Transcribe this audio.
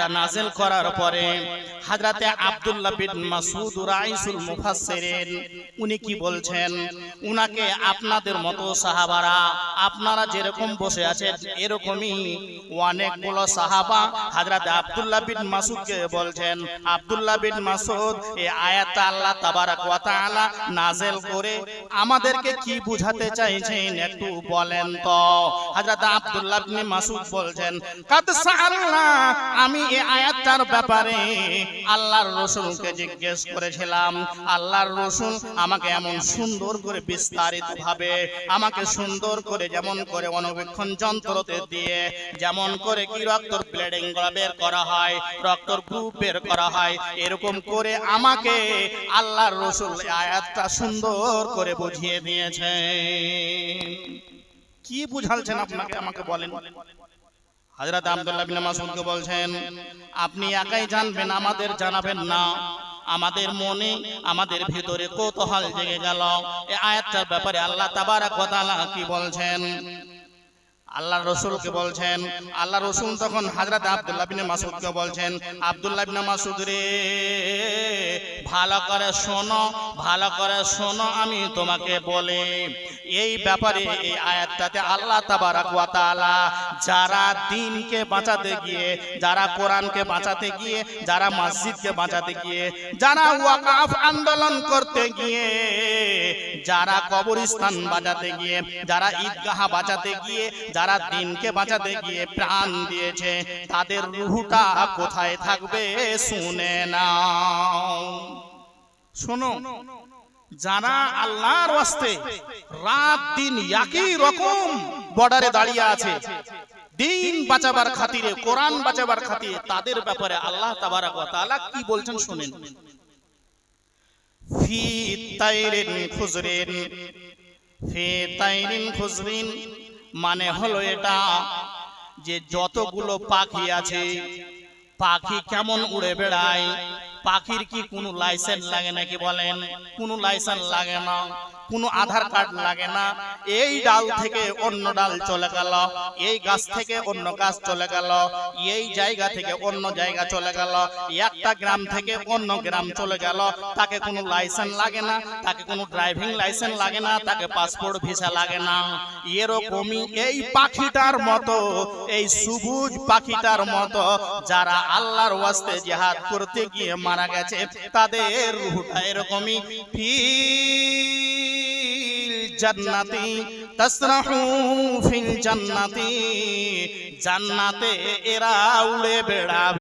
আয়াতটা নাযিল করার পরে হযরতে আব্দুল্লাহ বিন মাসউদ রাইসুল মুফাসসিরিন উনি কি বলছেন, উনাকে আপনাদের মতো সাহাবারা আপনারা যেরকম বসে আছেন এরকমই অনেকগুলো সাহাবা হযরতে আব্দুল্লাহ বিন মাসউদকে বলছেন, আব্দুল্লাহ বিন মাসউদ এই আয়াতটা আল্লাহ তাবারাক ওয়া তাআলা নাযিল করে আমাদেরকে কি বুঝাতে চাইছেন একটু বলেন তো। হযরত আব্দুল্লাহ বিন মাসউদ বলছেন, কাদ সাআলনা, আমি এই আয়াতটার ব্যাপারে আল্লাহর রাসূলকে জিজ্ঞেস করেছিলাম। আল্লাহর রাসূল আমাকে এমন সুন্দর করে বিস্তারিত ভাবে আমাকে সুন্দর করে যেমন করে অনুবীক্ষণ যন্ত্রতে দিয়ে যেমন করে কি রক্তর ব্লিডিং বের করা হয়, রক্তর গ্রুপ বের করা হয়, এরকম করে আমাকে আল্লাহর রাসূল আয়াতটা সুন্দর করে বুঝিয়ে দিয়েছেন। কি বুঝালছেন আপনাকে আমাকে বলেন। হযরত আব্দুল্লাহ বিন মাসউদকে বলছেন, আপনি একাই জানবেন, আমাদের জানাবেন না। আমাদের মনে আমাদের ভিতরে কৌতূহল জেগে গেল এই আয়াতটার ব্যাপারে আল্লাহ তাবারাক ওয়া তাআলা কি বলছেন। আল্লাহর রাসূলকে বলছেন, আল্লাহর রাসূল তখন হযরত আব্দুল্লাহ বিন মাসউদকে বলছেন, আব্দুল্লাহ বিন মাসউদ রে, ভালো করে শোনো, ভালো করে শোনো, আমি তোমাকে বলি এই ব্যাপারে এই আয়াতটাতে আল্লাহ তাবারাক ওয়া তাআলা যারা দ্বীনকে বাঁচাতে গিয়ে, যারা কোরআনকে বাঁচাতে গিয়ে, যারা মসজিদকে বাঁচাতে গিয়ে, যারা ওয়াকফ আন্দোলন করতে গিয়ে, যারা কবরস্থান বাঁচাতে গিয়ে, যারা ঈদগাহ বাঁচাতে গিয়ে, যারা দ্বীনকে বাঁচাতে গিয়ে প্রাণ দিয়েছে, তাদের রূহটা কোথায় থাকবে শুনে নাও। শোনো, যারা আল্লাহর ওয়াস্তে রাত দিন একই রকম বর্ডারে দাঁড়িয়ে আছে দ্বীন বাঁচাবার খাতিরে, কোরআন বাঁচাবার খাতিরে, তাদের ব্যাপারে আল্লাহ তাবারাক ওয়া তাআলা কি বলছেন শুনেন। ফি তাইরিন খুজরিন, ফি তাইরিন খুজরিন মানে হলো এটা যে যতগুলো পাখি আছে, পাখি কেমন উড়ে বেড়ায়, পাখির কি কোনো লাইসেন্স লাগে নাকি বলেন? কোনো লাইসেন্স লাগে না, কোনো আধার কার্ড লাগে না। এই ডাল থেকে অন্য ডাল চলে গেল, এই গাছ থেকে অন্য গাছ চলে গেল, এই জায়গা থেকে অন্য জায়গা চলে গেল, একটা গ্রাম থেকে অন্য গ্রাম চলে গেল, তাকে কোনো লাইসেন্স লাগে না, তাকে কোনো ড্রাইভিং লাইসেন্স লাগে না, তাকে পাসপোর্ট ভিসা লাগে না। এরকমই এই পাখিটার মতো, এই সবুজ পাখিটার মতো যারা আল্লাহর ওয়াস্তে জিহাদ করতে গিয়ে মারা গেছে, তাদের রূহটা এরকমই ফিল জান্নাতি তাসরাহু ফিল জান্নাতি, জান্নাতে এরা উড়ে বেড়াবে।